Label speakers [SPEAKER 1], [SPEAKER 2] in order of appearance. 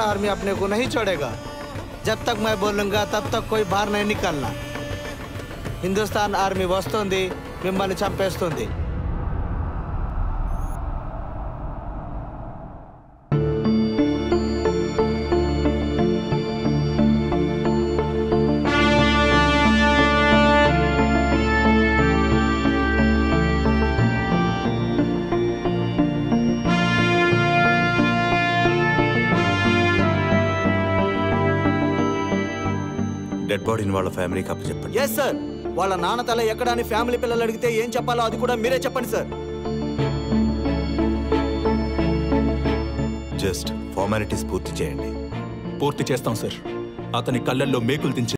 [SPEAKER 1] Army अपने को नहीं छोड़ेगा। जब तक मैं बोलूंगा तब तक कोई बाहर नहीं निकलना। हिंदुस्तान आर्मी वस्तुंदी मिम्मल्नि चंपेस्तुंदी।
[SPEAKER 2] డెడ్ బాడీని వాళ్ళ ఫ్యామిలీకి అప్పచెప్పండి.
[SPEAKER 3] Yes sir. వాళ్ళ నాన్న తల ఎక్కడ అని ఫ్యామిలీ పిల్లలు అడిగితే ఏం చెప్పాలో అది కూడా మీరే చెప్పండి సార్.
[SPEAKER 2] జస్ట్ ఫార్మాలిటీస్ పూర్తి చేయండి.
[SPEAKER 4] పూర్తి చేస్తాం సార్. అతని కళ్ళల్లో మేకులు దించి